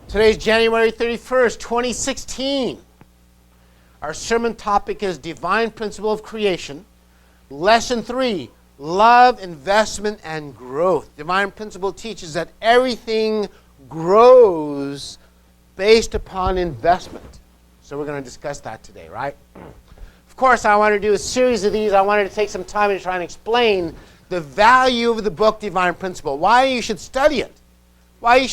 Today's January 31st, 2016. Our sermon topic is Divine Principle of Creation. Lesson 3, Love, Investment, and Growth. Divine Principle teaches that everything grows based upon investment. So we're going to discuss that today, right? Of course, I want to do a series of these. I wanted to take some time to try and explain the value of the book Divine Principle, why you should study it, why you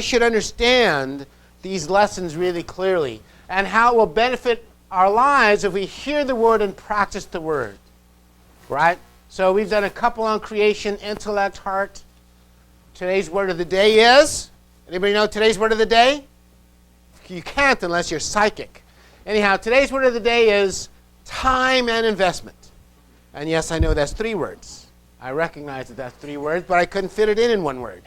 should understand these lessons really clearly, and how it will benefit our lives if we hear the word and practice the word, right? So we've done a couple on creation, intellect, heart. Today's word of the day is, anybody know today's word of the day? You can't unless you're psychic. Anyhow, today's word of the day is time and investment. And yes, I know that's 3 words. I recognize that that's 3 words, but I couldn't fit it in one word.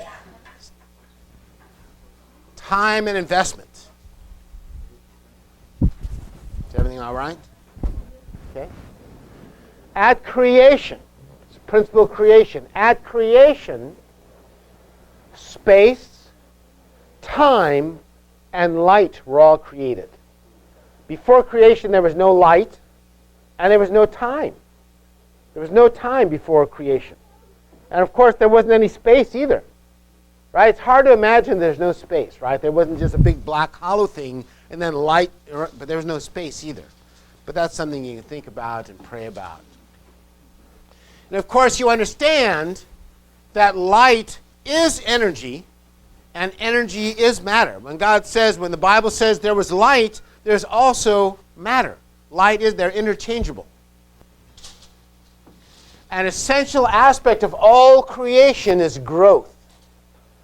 Time and investment. Is everything all right? Okay. At creation, it's principle of creation. At creation, space, time, and light were all created. Before creation, there was no light, and there was no time. There was no time before creation. And of course, there wasn't any space either. Right? It's hard to imagine there's no space, right? There wasn't just a big black hollow thing and then light, but there was no space either. But that's something you can think about and pray about. And of course, you understand that light is energy and energy is matter. When the Bible says there was light, there's also matter. Light is, they're interchangeable. An essential aspect of all creation is growth.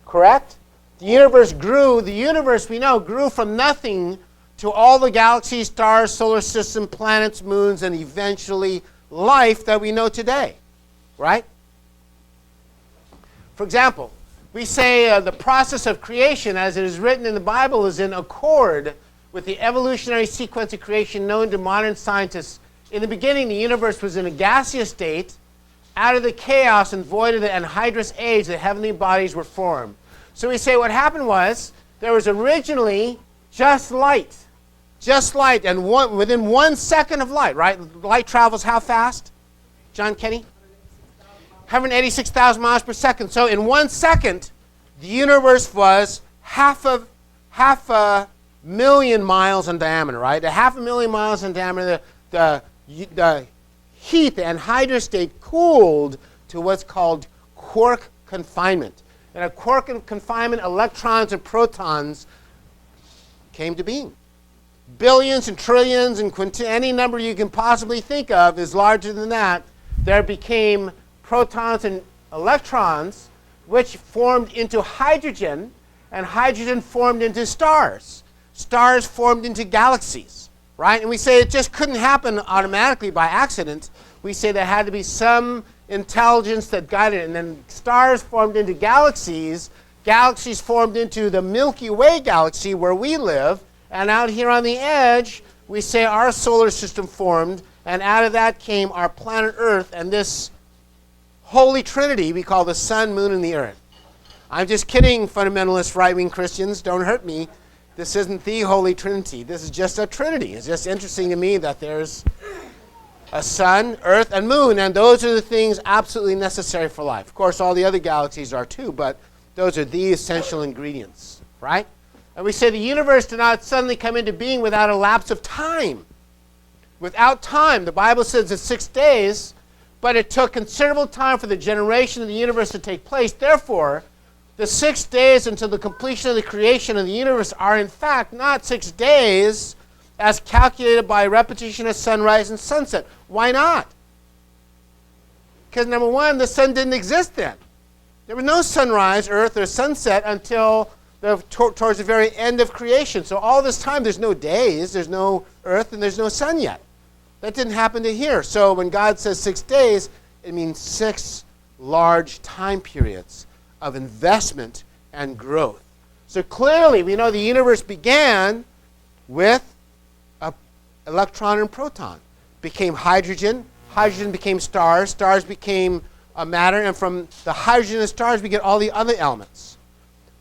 Correct? The universe grew. The universe, we know, grew from nothing to all the galaxies, stars, solar system, planets, moons, and eventually life that we know today. Right? For example, we say the process of creation, as it is written in the Bible, is in accord with the evolutionary sequence of creation known to modern scientists. In the beginning, the universe was in a gaseous state. Out of the chaos and void of the anhydrous age, the heavenly bodies were formed. So we say what happened was there was originally just light, and within 1 second of light, right? Light travels how fast? John Kenny? 186,000 miles per second. So in 1 second, the universe was half a million miles in diameter, right? A half a million miles in diameter. The heat, the anhydrous state, cooled to what's called quark confinement. In a quark confinement, electrons and protons came to being. Billions and trillions and any number you can possibly think of is larger than that. There became protons and electrons, which formed into hydrogen, and hydrogen formed into stars. Stars formed into galaxies. Right? And we say it just couldn't happen automatically by accident. We say there had to be some intelligence that guided it. And then stars formed into galaxies. Galaxies formed into the Milky Way galaxy where we live. And out here on the edge, we say our solar system formed. And out of that came our planet Earth and this holy trinity we call the sun, moon, and the earth. I'm just kidding, fundamentalist right-wing Christians. Don't hurt me. This isn't the Holy Trinity. This is just a Trinity. It's just interesting to me that there's a sun, earth, and moon, and those are the things absolutely necessary for life. Of course, all the other galaxies are too, but those are the essential ingredients, right? And we say the universe did not suddenly come into being without a lapse of time. Without time. The Bible says it's 6 days, but it took considerable time for the generation of the universe to take place. Therefore, the 6 days until the completion of the creation of the universe are in fact not 6 days as calculated by repetition of sunrise and sunset. Why not? Because number one, the sun didn't exist then. There was no sunrise, earth, or sunset until towards the very end of creation. So all this time there's no days, there's no earth, and there's no sun yet. That didn't happen to here. So when God says 6 days, it means 6 large time periods of investment and growth. So clearly, we know the universe began with an electron and proton. Became hydrogen. Hydrogen became stars. Stars became matter. And from the hydrogen and stars, we get all the other elements.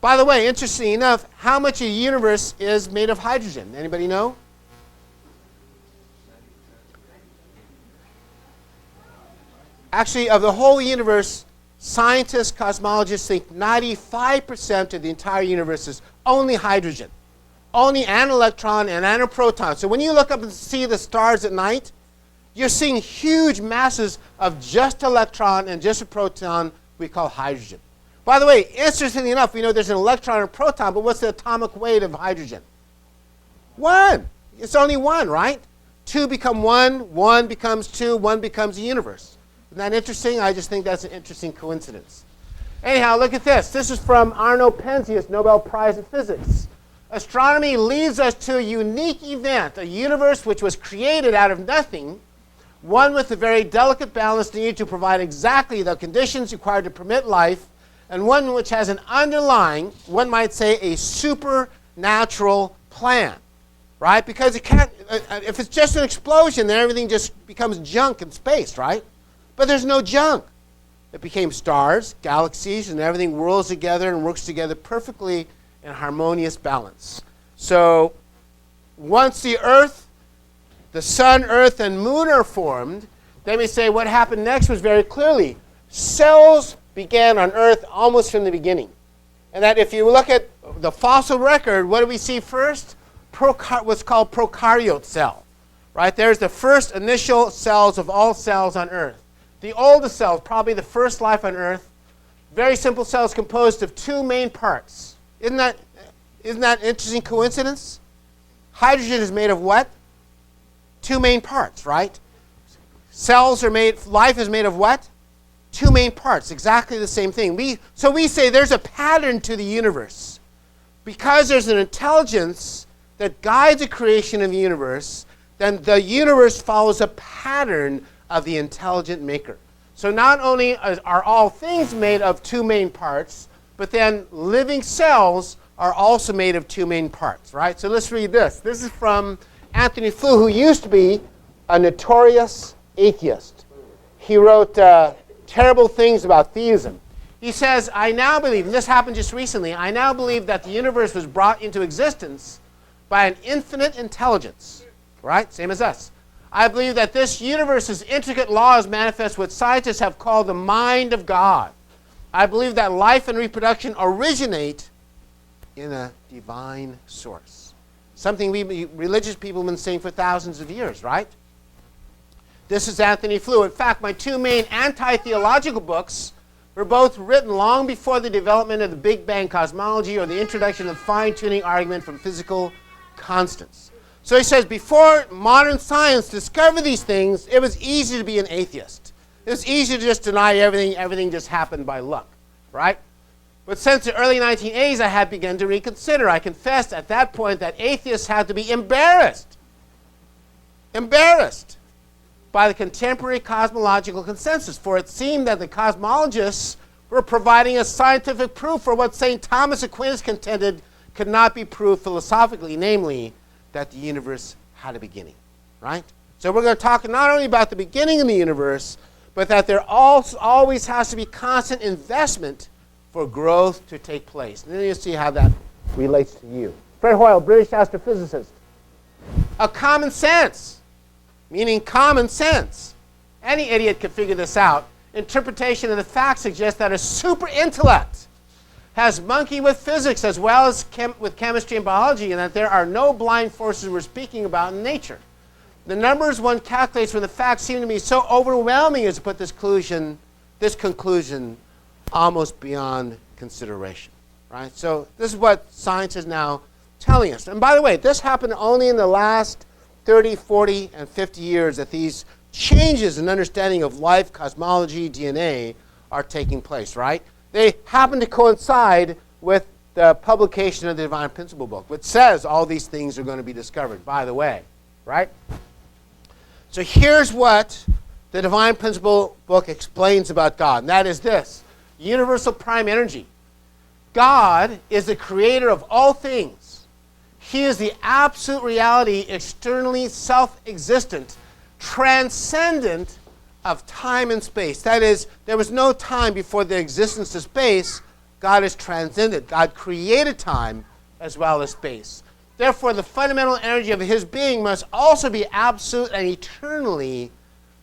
By the way, interesting enough, how much of the universe is made of hydrogen? Anybody know? Actually, of the whole universe, scientists, cosmologists think 95% of the entire universe is only hydrogen. Only an electron and an proton. So when you look up and see the stars at night, you're seeing huge masses of just electron and just a proton we call hydrogen. By the way, interestingly enough, we know there's an electron and a proton, but what's the atomic weight of hydrogen? 1. It's only 1, right? 2 become 1, 1 becomes 2, 1 becomes a universe. Isn't that interesting? I just think that's an interesting coincidence. Anyhow, look at this. This is from Arno Penzias, Nobel Prize in Physics. Astronomy leads us to a unique event, a universe which was created out of nothing, one with a very delicate balance needed to provide exactly the conditions required to permit life, and one which has an underlying, one might say, a supernatural plan, right? Because it can't, if it's just an explosion, then everything just becomes junk in space, right? But there's no junk. It became stars, galaxies, and everything whirls together and works together perfectly in harmonious balance. So once the Earth, the Sun, Earth, and Moon are formed, then we say what happened next was very clearly cells began on Earth almost from the beginning. And that if you look at the fossil record, what do we see first? What's called prokaryote cell. Right? There's the first initial cells of all cells on Earth. The oldest cells, probably the first life on Earth, very simple cells composed of 2 main parts. Isn't that an interesting coincidence? Hydrogen is made of what? 2 main parts, right? Cells are made, life is made of what? 2 main parts, exactly the same thing. So we say there's a pattern to the universe. Because there's an intelligence that guides the creation of the universe, then the universe follows a pattern of the intelligent maker. So not only are all things made of 2 main parts, but then living cells are also made of 2 main parts, right? So let's read this. This is from Antony Flew, who used to be a notorious atheist. He wrote terrible things about theism. He says, I now believe, and this happened just recently, I now believe that the universe was brought into existence by an infinite intelligence, right? Same as us. I believe that this universe's intricate laws manifest what scientists have called the mind of God. I believe that life and reproduction originate in a divine source. Something we religious people have been saying for thousands of years, right? This is Antony Flew. In fact, my 2 main anti-theological books were both written long before the development of the Big Bang cosmology or the introduction of fine-tuning argument from physical constants. So he says, before modern science discovered these things, it was easy to be an atheist. It was easy to just deny everything just happened by luck, right? But since the early 1980s, I had begun to reconsider. I confessed at that point that atheists had to be embarrassed by the contemporary cosmological consensus, for it seemed that the cosmologists were providing a scientific proof for what St. Thomas Aquinas contended could not be proved philosophically, namely that the universe had a beginning, right? So we're going to talk not only about the beginning of the universe, but that there also always has to be constant investment for growth to take place. And then you'll see how that relates to you. Fred Hoyle, British astrophysicist. A common sense, meaning common sense. Any idiot could figure this out. Interpretation of the facts suggests that a super intellect has monkeyed with physics as well as with chemistry and biology, and that there are no blind forces we're speaking about in nature. The numbers one calculates when the facts seem to be so overwhelming as to put this conclusion almost beyond consideration, right? So this is what science is now telling us. And by the way, this happened only in the last 30, 40, and 50 years that these changes in understanding of life, cosmology, DNA are taking place, right? They happen to coincide with the publication of the Divine Principle book, which says all these things are going to be discovered, by the way, right? So here's what the Divine Principle book explains about God, and that is this: universal prime energy. God is the creator of all things. He is the absolute reality, externally self-existent, transcendent of time and space. That is, there was no time before the existence of space God is transcendent. God created time as well as space. Therefore, the fundamental energy of his being must also be absolute and eternally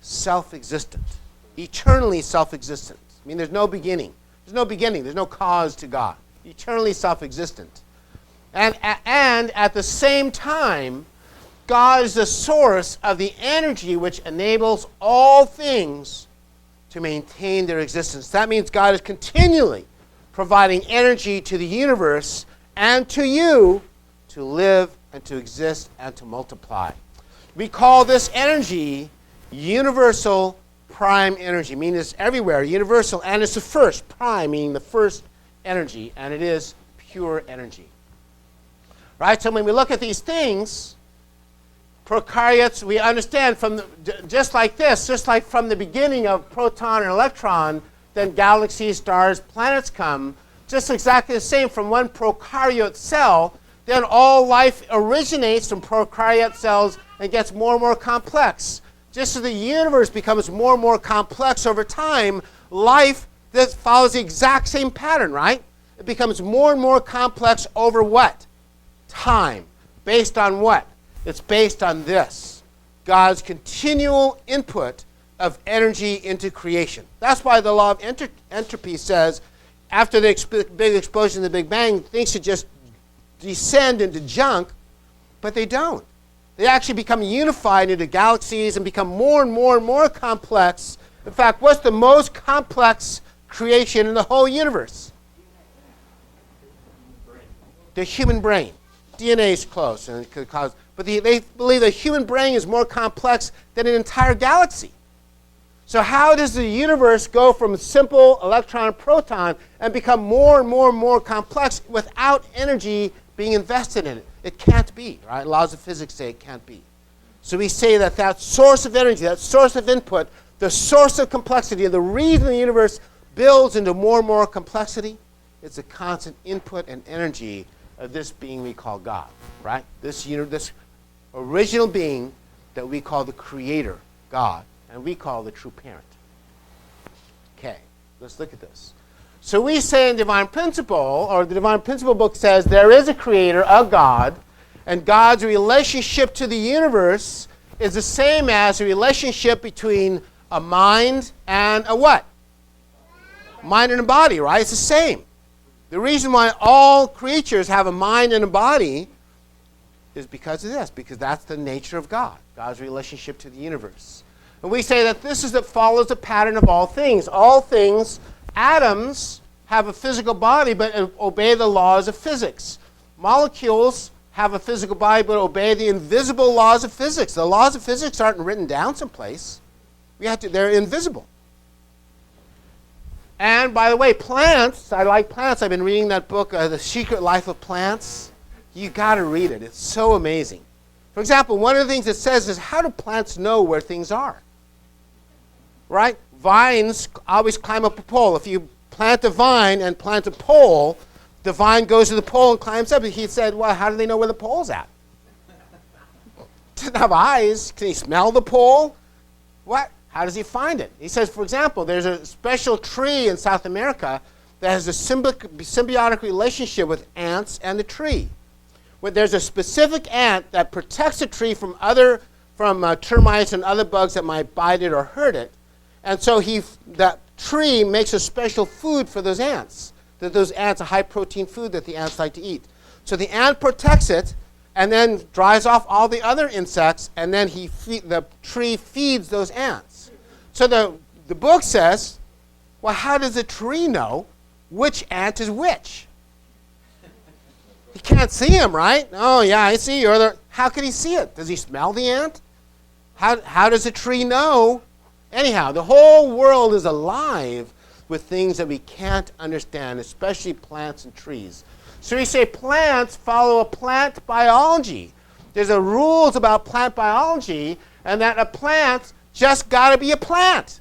self-existent. Eternally self-existent. I mean, there's no beginning. There's no beginning. There's no cause to God. Eternally self-existent. And at the same time, God is the source of the energy which enables all things to maintain their existence. That means God is continually providing energy to the universe and to you to live and to exist and to multiply. We call this energy universal prime energy, meaning it's everywhere, universal, and it's the first, prime meaning the first energy, and it is pure energy. Right? So when we look at these things, prokaryotes, we understand from just like this, just like from the beginning of proton and electron, then galaxies, stars, planets come, just exactly the same from one prokaryote cell, then all life originates from prokaryote cells and gets more and more complex. Just as the universe becomes more and more complex over time, life that follows the exact same pattern, right? It becomes more and more complex over what? Time. Based on what? It's based on this, God's continual input of energy into creation. That's why the law of entropy says after the big explosion, the Big Bang, things should just descend into junk, but they don't. They actually become unified into galaxies and become more and more and more complex. In fact, what's the most complex creation in the whole universe? The human brain. DNA is close, and it could cause, but they believe the human brain is more complex than an entire galaxy. So how does the universe go from simple electron and proton and become more and more and more complex without energy being invested in it? It can't be, right? Laws of physics say it can't be. So we say that that source of energy, that source of input, the source of complexity, and the reason the universe builds into more and more complexity, is the constant input and energy of this being we call God, right? This original being that we call the Creator, God, and we call the true parent. Okay, let's look at this. So we say in Divine Principle, or the Divine Principle book says there is a Creator, a God, and God's relationship to the universe is the same as the relationship between a mind and a what? Mind and a body, right? It's the same. The reason why all creatures have a mind and a body is because of this, because that's the nature of God, God's relationship to the universe. And we say that this is that follows the pattern of all things. All things, atoms have a physical body but obey the laws of physics. Molecules have a physical body but obey the invisible laws of physics. The laws of physics aren't written down someplace. They're invisible. And by the way, plants, I like plants. I've been reading that book, The Secret Life of Plants. You got to read it. It's so amazing. For example, one of the things it says is, how do plants know where things are? Right? Vines always climb up a pole. If you plant a vine and plant a pole, the vine goes to the pole and climbs up. And he said, well, how do they know where the pole's at? Doesn't have eyes. Can he smell the pole? What? How does he find it? He says, for example, there's a special tree in South America that has a symbiotic relationship with ants and the tree. Where there's a specific ant that protects the tree from termites and other bugs that might bite it or hurt it. And so that tree makes a special food for those ants. Those ants, a high-protein food that the ants like to eat. So the ant protects it and then dries off all the other insects, and then the tree feeds those ants. So the book says, well, how does a tree know which ant is which? He can't see him, right? Oh, yeah, I see you. How can he see it? Does he smell the ant? How does a tree know? Anyhow, the whole world is alive with things that we can't understand, especially plants and trees. So we say plants follow a plant biology. There's rules about plant biology, and that a plant just got to be a plant.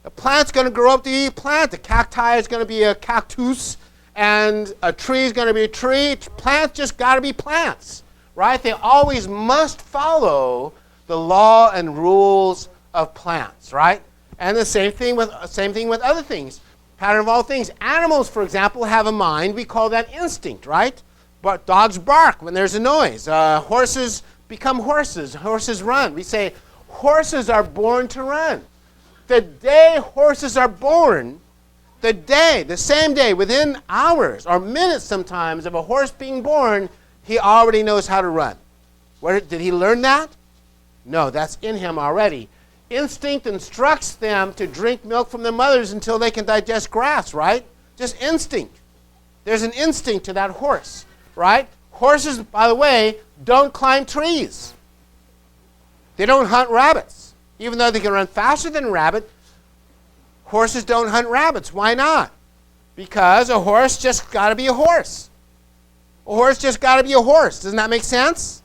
A plant's going to grow up to be a plant. A cacti is going to be a cactus, and a tree is going to be a tree. Plants just got to be plants, right? They always must follow the law and rules of plants, right? And the same thing with other things. Pattern of all things. Animals, for example, have a mind. We call that instinct, right? But dogs bark when there's a noise. Horses become horses. Horses run. We say horses are born to run. The day horses are born, the same day, within hours or minutes sometimes of a horse being born, he already knows how to run. Where did he learn that? No, that's in him already. Instinct instructs them to drink milk from their mothers until they can digest grass, right? Just instinct. There's an instinct to that horse, right? Horses, by the way, don't climb trees. They don't hunt rabbits. Even though they can run faster than a rabbit, horses don't hunt rabbits. Why not? Because a horse just got to be a horse. A horse just got to be a horse. Doesn't that make sense?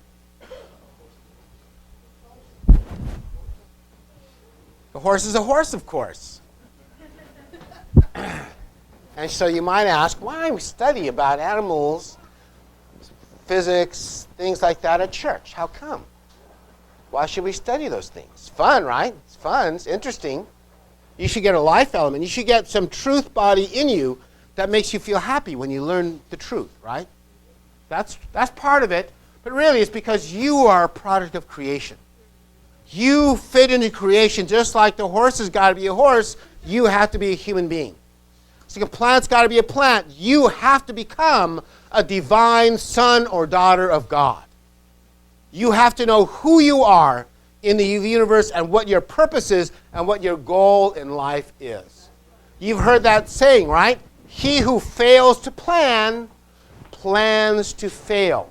The horse is a horse, of course. And so you might ask, why we study about animals, physics, things like that at church? How come? Why should we study those things? It's fun, right? It's fun. It's interesting. You should get a life element. You should get some truth body in you that makes you feel happy when you learn the truth, right? That's part of it. But really, it's because you are a product of creation. You fit into creation just like the horse has got to be a horse. You have to be a human being. So a plant's got to be a plant. You have to become a divine son or daughter of God. You have to know who you are in the universe and what your purpose is and what your goal in life is. You've heard that saying, right? He who fails to plan, plans to fail.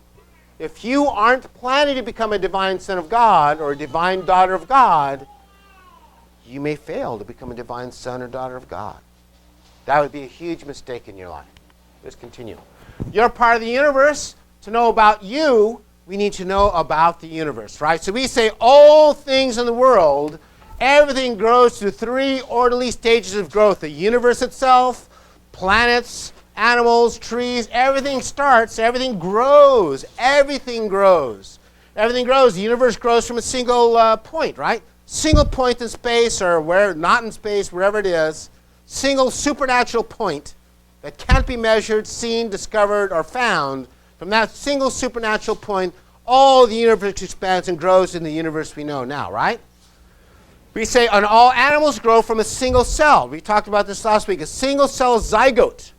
If you aren't planning to become a divine son of God or a divine daughter of God, you may fail to become a divine son or daughter of God. That would be a huge mistake in your life. Let's continue. You're part of the universe. To know about you, we need to know about the universe, right? So we say all things in the world, everything grows through three orderly stages of growth. The universe itself, planets, animals, trees, everything starts, everything grows. Everything grows. Everything grows. The universe grows from a single point, right? Single point in space or where, not in space, wherever it is. Single supernatural point that can't be measured, seen, discovered, or found. From that single supernatural point, all the universe expands and grows in the universe we know now, right? We say, and all animals grow from a single cell. We talked about this last week. A single cell zygote.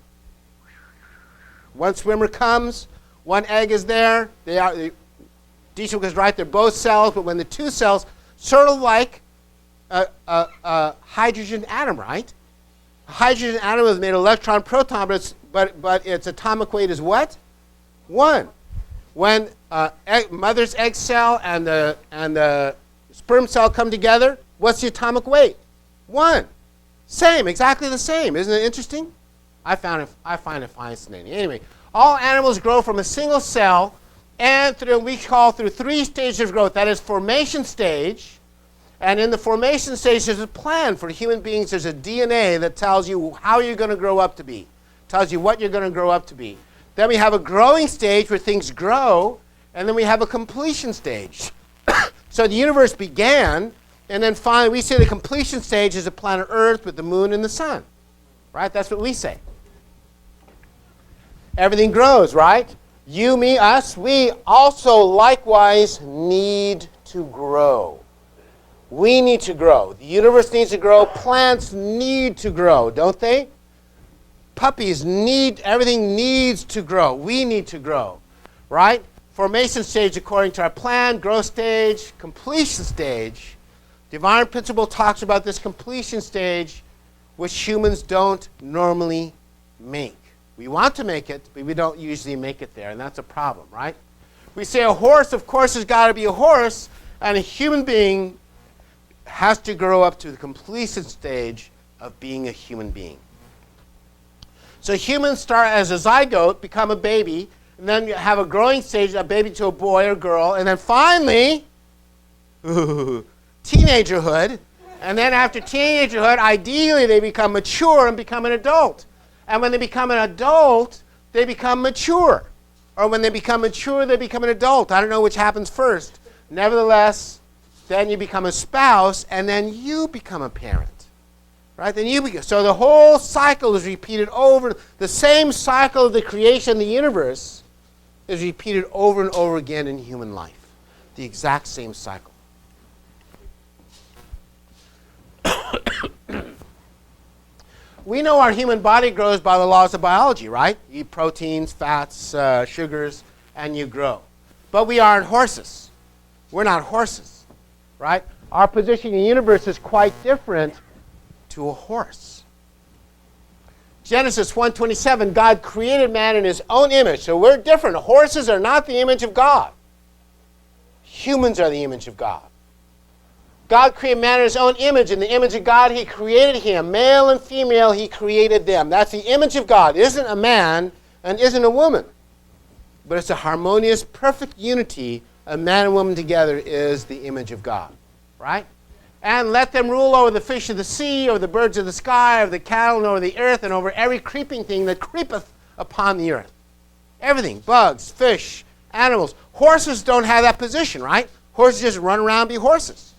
One swimmer comes, one egg is there. Deisha was right, they're both cells, but when the two cells, sort of like a hydrogen atom, right? A hydrogen atom is made of electron, proton, but its atomic weight is what? 1. When mother's egg cell and the sperm cell come together, what's the atomic weight? 1. Same, exactly the same. Isn't it interesting? I find it fascinating. Anyway, all animals grow from a single cell and we call through 3 stages of growth. That is formation stage. And in the formation stage, there's a plan for human beings. There's a DNA that tells you how you're going to grow up to be. Tells you what you're going to grow up to be. Then we have a growing stage where things grow. And then we have a completion stage. So the universe began. And then finally, we say the completion stage is the planet Earth with the moon and the sun. Right? That's what we say. Everything grows, right? You, me, us, we also likewise need to grow. We need to grow. The universe needs to grow. Plants need to grow, don't they? Puppies need, everything needs to grow. We need to grow, right? Formation stage according to our plan, growth stage, completion stage. Divine Principle talks about this completion stage, which humans don't normally make. We want to make it, but we don't usually make it there, and that's a problem, right? We say a horse, of course, has got to be a horse, and a human being has to grow up to the completion stage of being a human being. So humans start as a zygote, become a baby, and then you have a growing stage, a baby to a boy or girl, and then finally, teenagerhood. And then after teenagerhood, ideally they become mature and become an adult. And when they become an adult, they become mature. Or when they become mature, they become an adult. I don't know which happens first. Nevertheless, then you become a spouse, and then you become a parent. Right? Then you begin. So the whole cycle is repeated over. The same cycle of the creation of the universe is repeated over and over again in human life. The exact same cycle. We know our human body grows by the laws of biology, right? You eat proteins, fats, sugars, and you grow. But we aren't horses. We're not horses, right? Our position in the universe is quite different to a horse. Genesis 1:27, God created man in his own image. So we're different. Horses are not the image of God. Humans are the image of God. God created man in his own image. In the image of God, he created him. Male and female, he created them. That's the image of God. It isn't a man and isn't a woman. But it's a harmonious, perfect unity. A man and woman together is the image of God. Right? And let them rule over the fish of the sea, over the birds of the sky, over the cattle, and over the earth, and over every creeping thing that creepeth upon the earth. Everything. Bugs, fish, animals. Horses don't have that position, right? Horses just run around and be horses.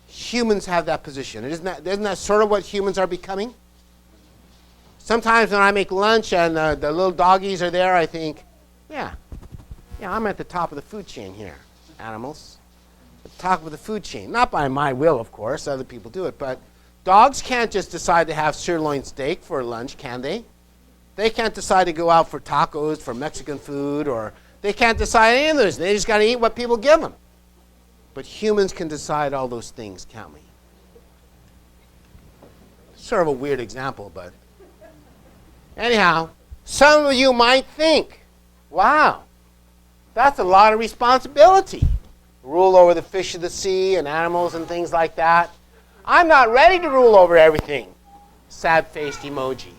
Humans have that position. Isn't that sort of what humans are becoming? Sometimes when I make lunch and the little doggies are there, I think, yeah, I'm at the top of the food chain here, animals. At the top of the food chain. Not by my will, of course. Other people do it. But dogs can't just decide to have sirloin steak for lunch, can they? They can't decide to go out for tacos, for Mexican food, or they can't decide any of those. They just got to eat what people give them. But humans can decide all those things, can't we? Sort of a weird example, but anyhow, some of you might think, wow, that's a lot of responsibility. Rule over the fish of the sea and animals and things like that. I'm not ready to rule over everything. Sad-faced emoji.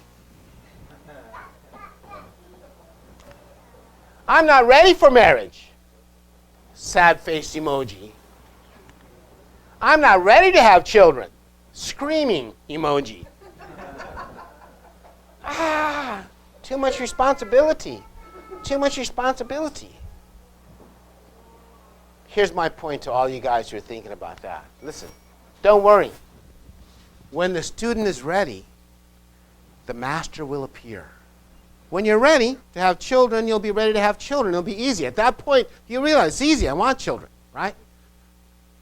I'm not ready for marriage. Sad-faced emoji. I'm not ready to have children. Screaming emoji. Too much responsibility. Too much responsibility. Here's my point to all you guys who are thinking about that. Listen, don't worry. When the student is ready, the master will appear. When you're ready to have children, you'll be ready to have children. It'll be easy. At that point, you realize it's easy. I want children, right?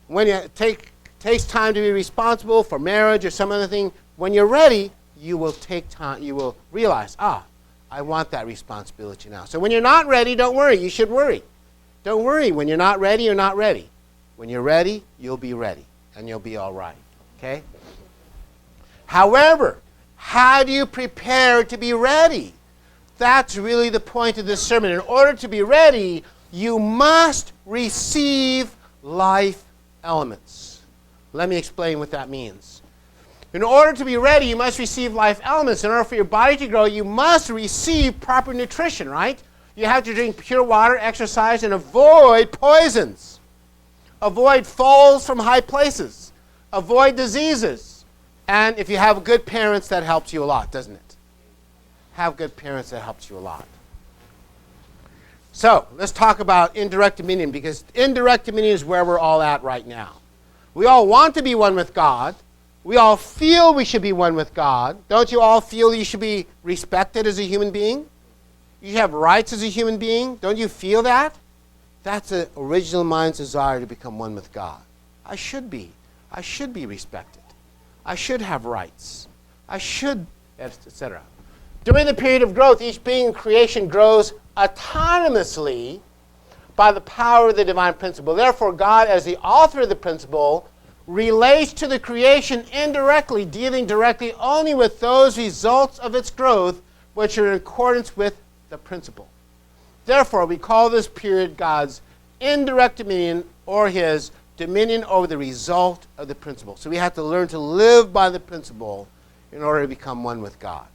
When it takes time to be responsible for marriage or some other thing, when you're ready, you will take time. You will realize, I want that responsibility now. So when you're not ready, don't worry. You should worry. Don't worry. When you're not ready, you're not ready. When you're ready, you'll be ready, and you'll be all right. Okay? However, how do you prepare to be ready? That's really the point of this sermon. In order to be ready, you must receive life elements. Let me explain what that means. In order to be ready, you must receive life elements. In order for your body to grow, you must receive proper nutrition, right? You have to drink pure water, exercise, and avoid poisons. Avoid falls from high places. Avoid diseases. And if you have good parents, that helps you a lot, doesn't it? Have good parents, that helps you a lot. So, let's talk about indirect dominion, because indirect dominion is where we're all at right now. We all want to be one with God. We all feel we should be one with God. Don't you all feel you should be respected as a human being? You have rights as a human being. Don't you feel that? That's the original mind's desire to become one with God. I should be. I should be respected. I should have rights. I should, etc. During the period of growth, each being in creation grows autonomously by the power of the divine principle. Therefore, God, as the author of the principle, relates to the creation indirectly, dealing directly only with those results of its growth which are in accordance with the principle. Therefore, we call this period God's indirect dominion, or his dominion over the result of the principle. So we have to learn to live by the principle in order to become one with God.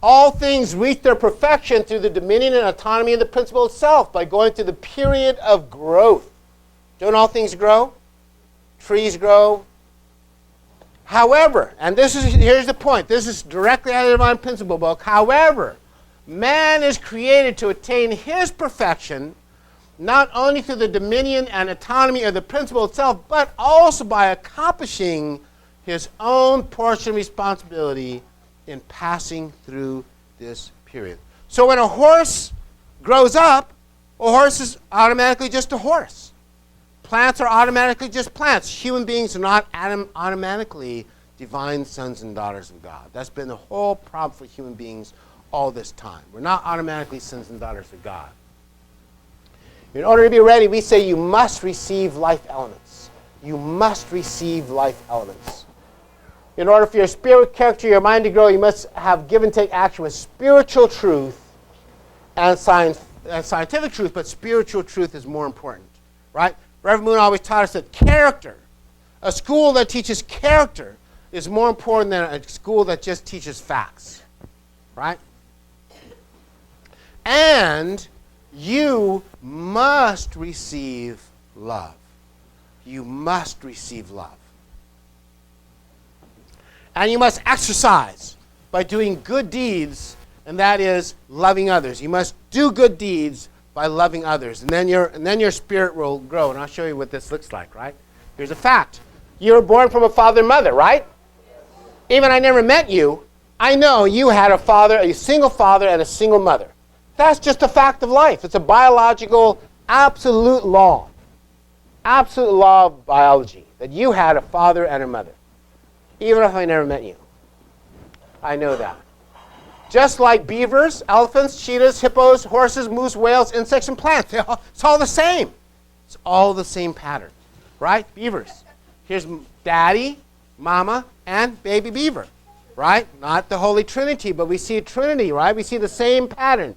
All things reach their perfection through the dominion and autonomy of the principle itself by going through the period of growth. Don't all things grow? Trees grow. However, and here's the point. This is directly out of the Divine Principle book. However, man is created to attain his perfection not only through the dominion and autonomy of the principle itself, but also by accomplishing his own portion of responsibility in passing through this period. So when a horse grows up, a horse is automatically just a horse. Plants are automatically just plants. Human beings are not automatically divine sons and daughters of God. That's been the whole problem for human beings all this time. We're not automatically sons and daughters of God. In order to be ready, we say you must receive life elements. You must receive life elements. In order for your spirit, character, your mind to grow, you must have give and take action with spiritual truth and scientific truth, but spiritual truth is more important, right? Reverend Moon always taught us that character, a school that teaches character, is more important than a school that just teaches facts, right? And you must receive love. You must receive love. And you must exercise by doing good deeds, and that is loving others. You must do good deeds by loving others, and then your spirit will grow. And I'll show you what this looks like, right? Here's a fact. You were born from a father and mother, right? Even I never met you, I know you had a single father and a single mother. That's just a fact of life. It's a biological, absolute law of biology, that you had a father and a mother. Even if I never met you. I know that. Just like beavers, elephants, cheetahs, hippos, horses, moose, whales, insects, and plants. It's all the same. It's all the same pattern, right? Beavers. Here's daddy, mama, and baby beaver, right? Not the Holy Trinity, but we see a Trinity, right? We see the same pattern.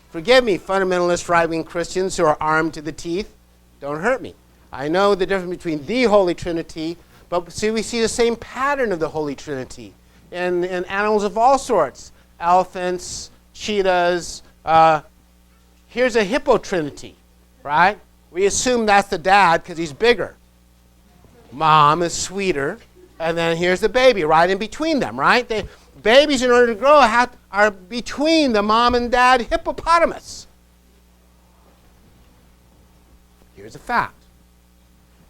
Forgive me, fundamentalist right-wing Christians who are armed to the teeth. Don't hurt me. I know the difference between the Holy Trinity, but see, we see the same pattern of the Holy Trinity in animals of all sorts. Elephants, cheetahs. Here's a hippo trinity, right? We assume that's the dad because he's bigger. Mom is sweeter. And then here's the baby right in between them, right? Babies, in order to grow, are between the mom and dad hippopotamus. Here's a fact.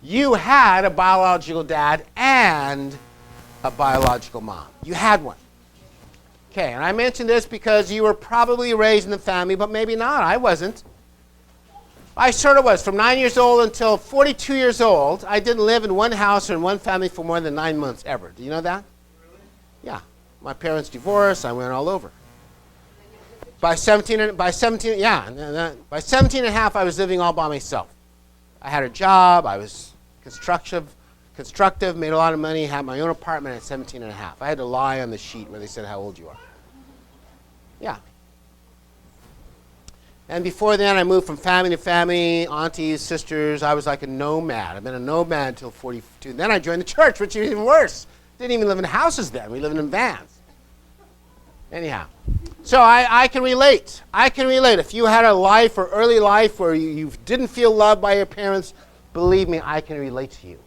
You had a biological dad and a biological mom. You had one. Okay, and I mention this because you were probably raised in the family, but maybe not. I wasn't. I sort of was. From 9 years old until 42 years old, I didn't live in one house or in one family for more than 9 months ever. Do you know that? Really? Yeah. My parents divorced. I went all over. By 17 and a half, I was living all by myself. I had a job. I was constructive, made a lot of money, had my own apartment at 17 and a half. I had to lie on the sheet where they said how old you are. Yeah. And before then, I moved from family to family, aunties, sisters. I was like a nomad. I've been a nomad until 42. Then I joined the church, which is even worse. Didn't even live in houses then. We lived in vans. Anyhow, so I can relate. I can relate. If you had a life or early life where you didn't feel loved by your parents, believe me, I can relate to you.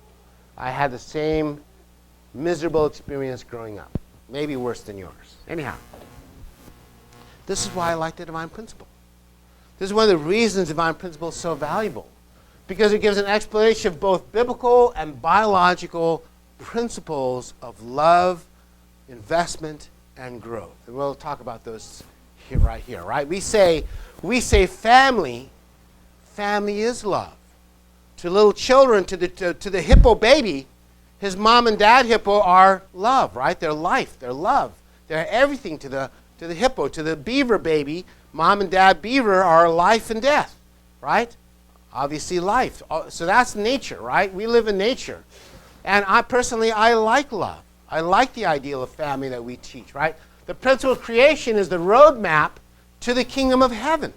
I had the same miserable experience growing up. Maybe worse than yours. Anyhow, this is why I like the divine principle. This is one of the reasons divine principle is so valuable, because it gives an explanation of both biblical and biological principles of love, investment, and growth. And we'll talk about those right here, right? We say family is love. To little children, to the hippo baby, his mom and dad hippo are love, right? They're life, they're love. They're everything to the hippo. To the beaver baby, mom and dad beaver are life and death, right? Obviously life. So that's nature, right? We live in nature. And I like love. I like the ideal of family that we teach, right? The principle of creation is the roadmap to the kingdom of heaven,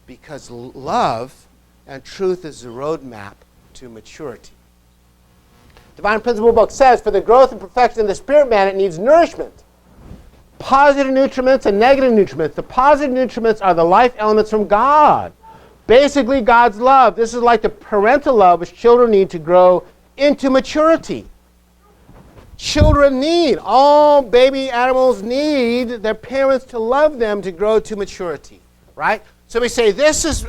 because love and truth is the roadmap to maturity. Divine Principle book says, for the growth and perfection of the spirit man, it needs nourishment. Positive nutriments and negative nutriments. The positive nutriments are the life elements from God. Basically, God's love. This is like the parental love which children need to grow into maturity. All baby animals need their parents to love them to grow to maturity, right? So we say this is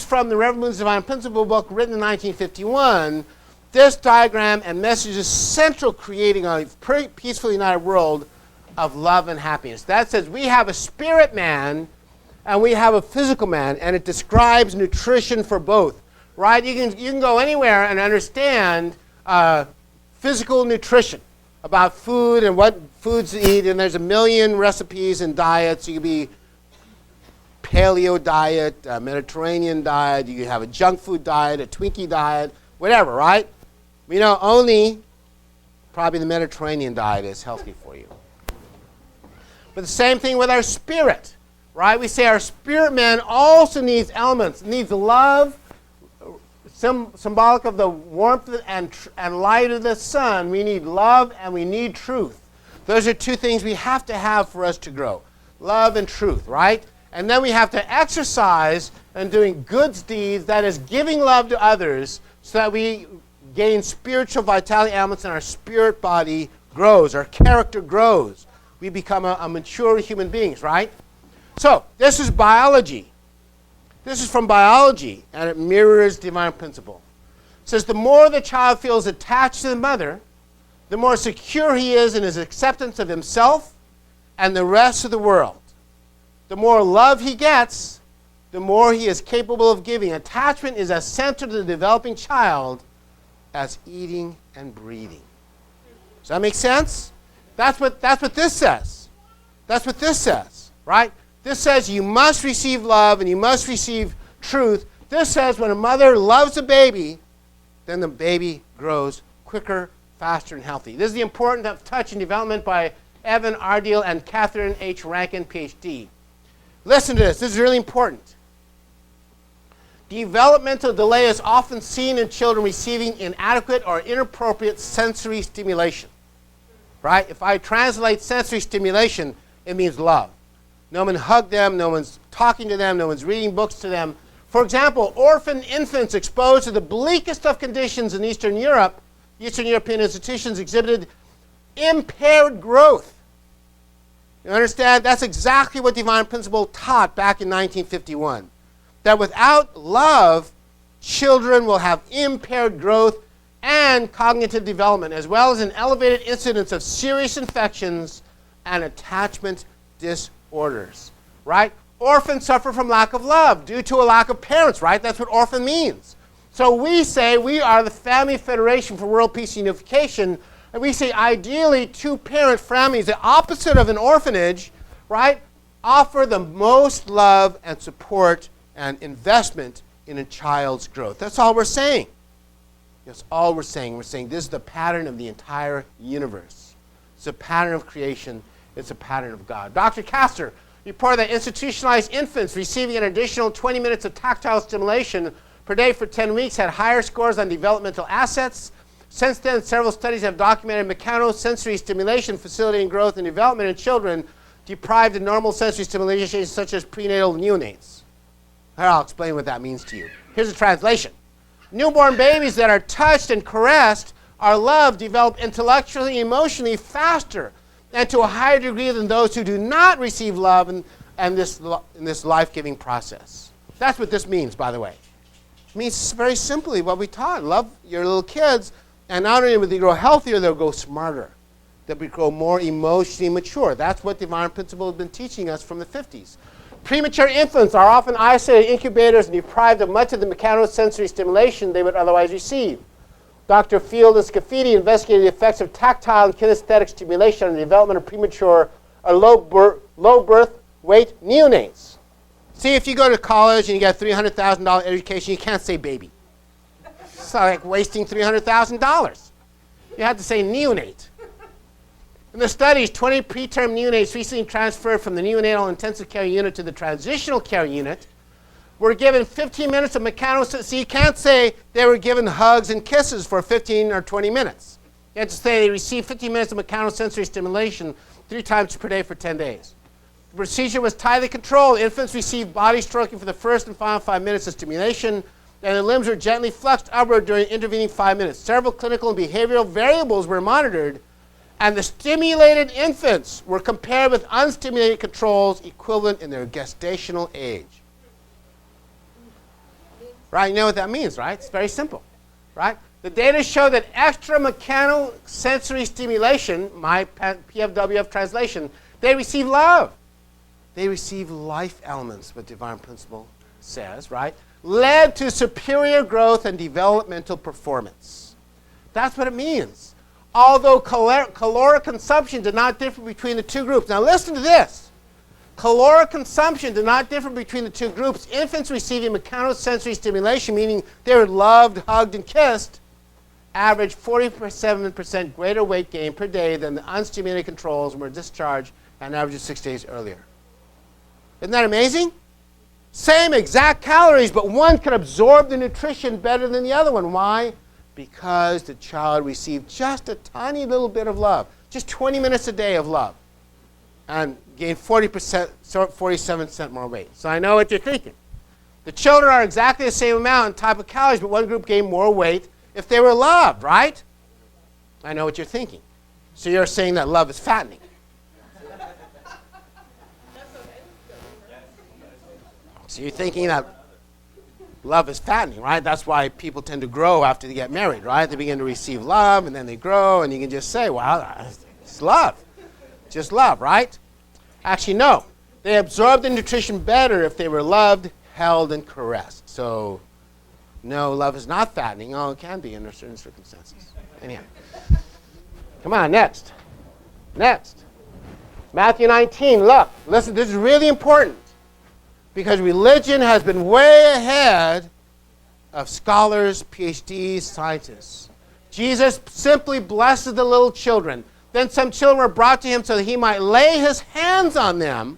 from the Reverend Moon's Divine Principle book, written in 1951, This diagram and message is central creating a peaceful, united world of love and happiness. That says we have a spirit man and we have a physical man, and it describes nutrition for both. Right? You can go anywhere and understand physical nutrition about food and what foods to eat, and there's a million recipes and diets. You could be paleo diet, Mediterranean diet, you could have a junk food diet, a Twinkie diet, whatever, right? We know only probably the Mediterranean diet is healthy for you. But the same thing with our spirit, right? We say our spirit man also needs elements. It needs love, symbolic of the warmth and light of the sun. We need love and we need truth. Those are two things we have to have for us to grow. Love and truth, right? And then we have to exercise and doing good deeds, that is giving love to others, so that we gain spiritual vitality elements and our spirit body grows, our character grows. We become a mature human beings, right? So this is biology. This is from biology, and it mirrors divine principle. It says the more the child feels attached to the mother, the more secure he is in his acceptance of himself and the rest of the world. The more love he gets, the more he is capable of giving. Attachment is as central to the developing child as eating and breathing. Does that make sense? That's what this says. That's what this says, right? This says you must receive love and you must receive truth. This says when a mother loves a baby, then the baby grows quicker, faster, and healthy. This is the importance of touch and development by Evan Ardiel and Catherine H. Rankin, PhD. Listen to this. This is really important. Developmental delay is often seen in children receiving inadequate or inappropriate sensory stimulation. Right? If I translate sensory stimulation, it means love. No one hugged them, no one's talking to them, no one's reading books to them. For example, orphan infants exposed to the bleakest of conditions in Eastern Europe, Eastern European institutions exhibited impaired growth. You understand? That's exactly what divine principle taught back in 1951. That without love, children will have impaired growth and cognitive development, as well as an elevated incidence of serious infections and attachment disorders, right? Orphans suffer from lack of love due to a lack of parents, right? That's what orphan means. So we say we are the Family Federation for World Peace and Unification, and we say ideally two-parent families, the opposite of an orphanage, right, offer the most love and support and investment in a child's growth. That's all we're saying. That's all we're saying. We're saying this is the pattern of the entire universe. It's a pattern of creation. It's a pattern of God. Dr. Castor reported that institutionalized infants receiving an additional 20 minutes of tactile stimulation per day for 10 weeks had higher scores on developmental assets. Since then, several studies have documented mechanosensory stimulation facilitating growth and development in children deprived of normal sensory stimulation, such as prenatal neonates. I'll explain what that means to you. Here's a translation. Newborn babies that are touched and caressed are loved, develop intellectually and emotionally faster and to a higher degree than those who do not receive love in this life-giving process. That's what this means, by the way. It means very simply what we taught. Love your little kids, and not only will they grow healthier, they'll grow smarter. They'll grow more emotionally mature. That's what divine principle has been teaching us from the 50s. Premature infants are often isolated incubators and deprived of much of the mechanosensory stimulation they would otherwise receive. Dr. Field and Scafidi investigated the effects of tactile and kinesthetic stimulation on the development of premature or low birth weight neonates. See, if you go to college and you get a $300,000 education, you can't say baby. It's like wasting $300,000. You have to say neonate. In the studies, 20 preterm neonates recently transferred from the neonatal intensive care unit to the transitional care unit were given 15 minutes of mechanosensory. So you can't say they were given hugs and kisses for 15 or 20 minutes. You have to say they received 15 minutes of mechanosensory stimulation 3 times per day for 10 days. The procedure was tightly controlled. Infants received body stroking for the first and final 5 minutes of stimulation, and the limbs were gently flexed upward during the intervening 5 minutes. Several clinical and behavioral variables were monitored, and the stimulated infants were compared with unstimulated controls equivalent in their gestational age. Right? You know what that means, right? It's very simple, right? The data show that extra mechanical sensory stimulation, my PFWF translation, they receive love. They receive life elements, what divine principle says, right? Led to superior growth and developmental performance. That's what it means. Although caloric consumption did not differ between the two groups. Now listen to this. Caloric consumption did not differ between the two groups. Infants receiving mechanosensory stimulation, meaning they were loved, hugged, and kissed, averaged 47% greater weight gain per day than the unstimulated controls were discharged an average of 6 days earlier. Isn't that amazing? Same exact calories, but one can absorb the nutrition better than the other one. Why? Because the child received just a tiny little bit of love, just 20 minutes a day of love, and gained 47% more weight. So I know what you're thinking. The children are exactly the same amount and type of calories, but one group gained more weight if they were loved, right? I know what you're thinking. So you're saying that love is fattening. So you're thinking that love is fattening, right? That's why people tend to grow after they get married, right? They begin to receive love, and then they grow, and you can just say, well, it's love. Just love, right? Actually, no. They absorb the nutrition better if they were loved, held, and caressed. So, no, love is not fattening. Oh, it can be under certain circumstances. Anyhow. Come on, next. Next. Matthew 19, look. Listen, this is really important. Because religion has been way ahead of scholars, PhDs, scientists. Jesus simply blessed the little children. Then some children were brought to him so that he might lay his hands on them.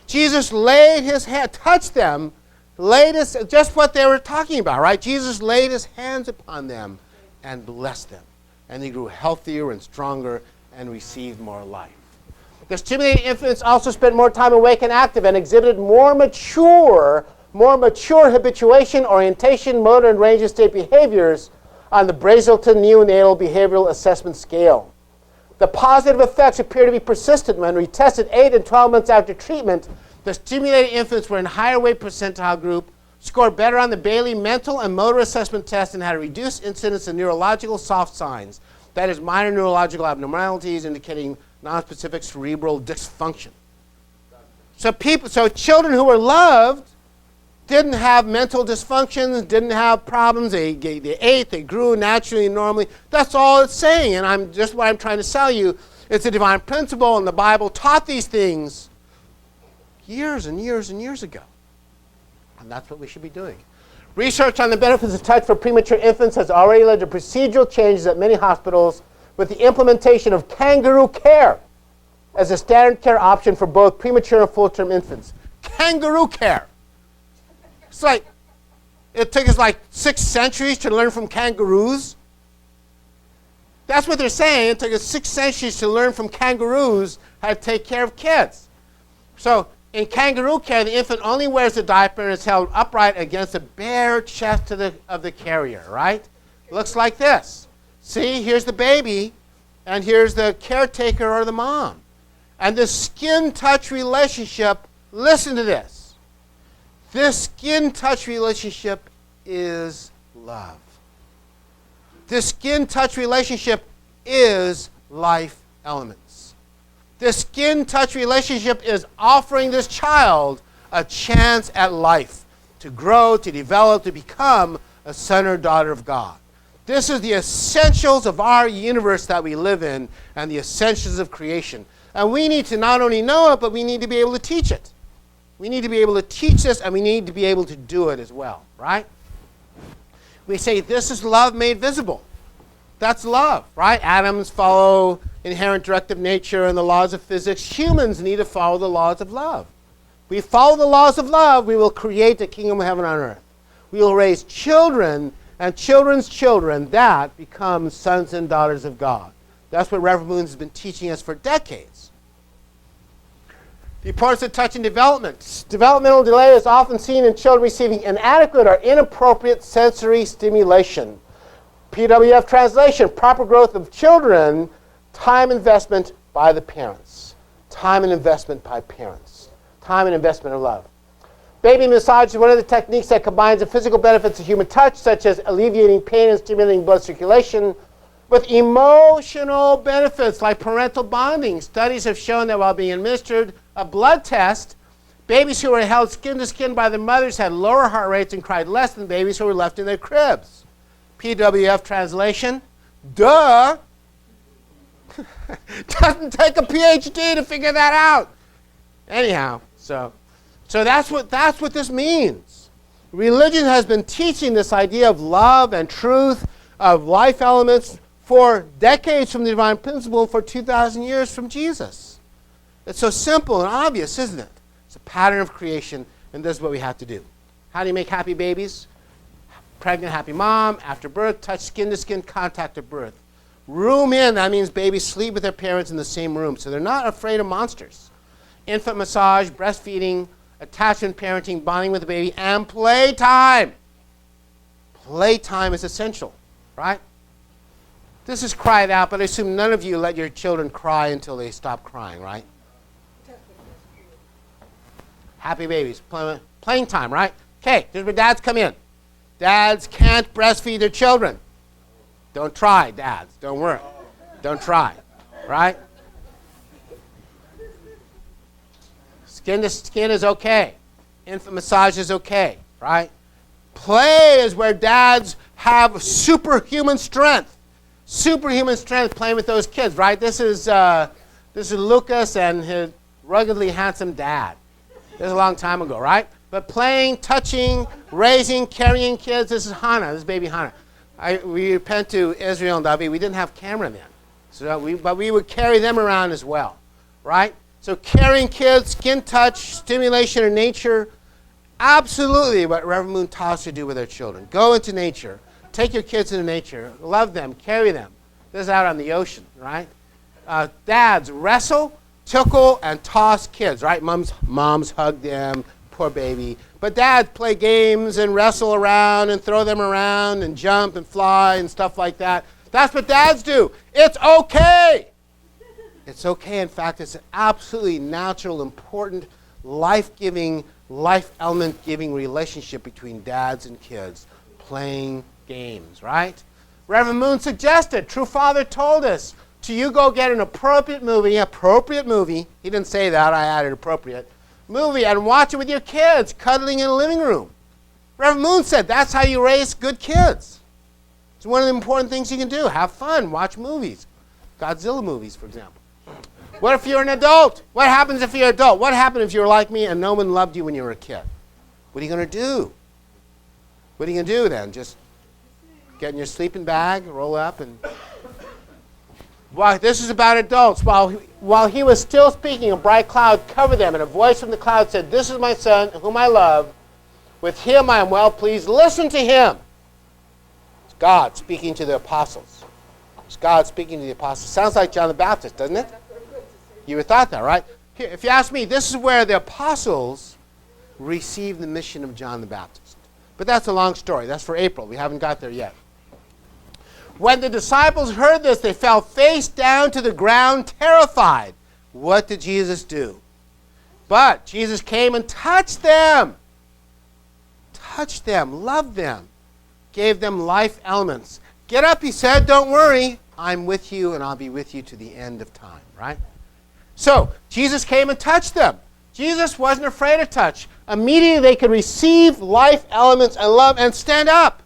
Jesus laid his hand, touched them, laid his, just what they were talking about, right? Jesus laid his hands upon them and blessed them. And they grew healthier and stronger and received more life. The stimulated infants also spent more time awake and active and exhibited more mature habituation, orientation, motor, and range of state behaviors on the Brazelton Neonatal Behavioral Assessment Scale. The positive effects appear to be persistent. When retested 8 and 12 months after treatment, the stimulated infants were in higher weight percentile group, scored better on the Bailey mental and motor assessment test, and had a reduced incidence of neurological soft signs, that is, minor neurological abnormalities indicating nonspecific cerebral dysfunction. So children who were loved didn't have mental dysfunctions, didn't have problems. They ate, they grew naturally and normally. That's all it's saying, and just what I'm trying to tell you. It's a divine principle, and the Bible taught these things years and years and years ago. And that's what we should be doing. Research on the benefits of touch for premature infants has already led to procedural changes at many hospitals with the implementation of kangaroo care as a standard care option for both premature and full-term infants. Kangaroo care. It's like, it took us like 6 centuries to learn from kangaroos. That's what they're saying. It took us 6 centuries to learn from kangaroos how to take care of kids. So in kangaroo care, the infant only wears a diaper and is held upright against the bare chest of the carrier, right? Looks like this. See, here's the baby, and here's the caretaker or the mom. And the skin-touch relationship, listen to this. This skin-touch relationship is love. This skin-touch relationship is life elements. This skin-touch relationship is offering this child a chance at life, to grow, to develop, to become a son or daughter of God. This is the essentials of our universe that we live in and the essentials of creation. And we need to not only know it, but we need to be able to teach it. We need to be able to teach this, and we need to be able to do it as well, right? We say this is love made visible. That's love, right? Atoms follow inherent directive nature and the laws of physics. Humans need to follow the laws of love. We follow the laws of love, we will create the kingdom of heaven on earth. We will raise children and children's children that become sons and daughters of God. That's what Reverend Moon has been teaching us for decades. The importance of touch and development. Developmental delay is often seen in children receiving inadequate or inappropriate sensory stimulation. PWF translation, proper growth of children, time investment by the parents. Time and investment by parents. Time and investment of love. Baby massage is one of the techniques that combines the physical benefits of human touch, such as alleviating pain and stimulating blood circulation, with emotional benefits like parental bonding. Studies have shown that while being administered a blood test, babies who were held skin to skin by their mothers had lower heart rates and cried less than babies who were left in their cribs. PWF translation, duh. Doesn't take a PhD to figure that out. Anyhow, so that's what this means. Religion has been teaching this idea of love and truth, of life elements for decades from the divine principle, for 2,000 years from Jesus. It's so simple and obvious, isn't it? It's a pattern of creation, and this is what we have to do. How do you make happy babies? Pregnant, happy mom, after birth, touch skin-to-skin contact at birth. Room in, that means babies sleep with their parents in the same room, so they're not afraid of monsters. Infant massage, breastfeeding, attachment parenting, bonding with the baby, and playtime. Playtime is essential, right? This is cried out, but I assume none of you let your children cry until they stop crying, right? Happy babies, playing time, right? Okay, here's where dads come in. Dads can't breastfeed their children. Don't try, dads. Don't worry. Don't try, right? Skin to skin is okay. Infant massage is okay, right? Play is where dads have superhuman strength. Superhuman strength playing with those kids, right? This is Lucas and his ruggedly handsome dad. This is a long time ago, right? But playing, touching, raising, carrying kids, this is Hannah. This is baby Hannah. We repent to Israel and David. We didn't have camera then, but we would carry them around as well, right? So carrying kids, skin touch, stimulation of nature, absolutely what Reverend Moon taught us to do with our children. Go into nature. Take your kids into nature. Love them. Carry them. This is out on the ocean, right? Dads, wrestle, tickle, and toss kids, right? Moms hug them. Poor baby. But dads play games and wrestle around and throw them around and jump and fly and stuff like that. That's what dads do. It's okay. It's okay. In fact, it's an absolutely natural, important, life-giving, life element-giving relationship between dads and kids playing games, right? Reverend Moon suggested, True Father told us, to you go get an appropriate movie. He didn't say that, I added appropriate. Movie and watch it with your kids, cuddling in a living room. Reverend Moon said that's how you raise good kids. It's one of the important things you can do. Have fun, watch movies. Godzilla movies, for example. What if you're an adult? What happens if you're an adult? What happened if you were like me and no one loved you when you were a kid? What are you going to do? What are you going to do then? Just get in your sleeping bag, roll up, and... Well, this is about adults. While he was still speaking, a bright cloud covered them, and a voice from the cloud said, "This is my son, whom I love. With him I am well pleased. Listen to him." It's God speaking to the apostles. It's God speaking to the apostles. Sounds like John the Baptist, doesn't it? You would have thought that, right? Here, if you ask me, this is where the apostles received the mission of John the Baptist. But that's a long story. That's for April. We haven't got there yet. When the disciples heard this, they fell face down to the ground, terrified. What did Jesus do? But Jesus came and touched them. Touched them, loved them, gave them life elements. Get up, he said, don't worry. I'm with you, and I'll be with you to the end of time, right? So, Jesus came and touched them. Jesus wasn't afraid of touch. Immediately they could receive life elements and love and stand up.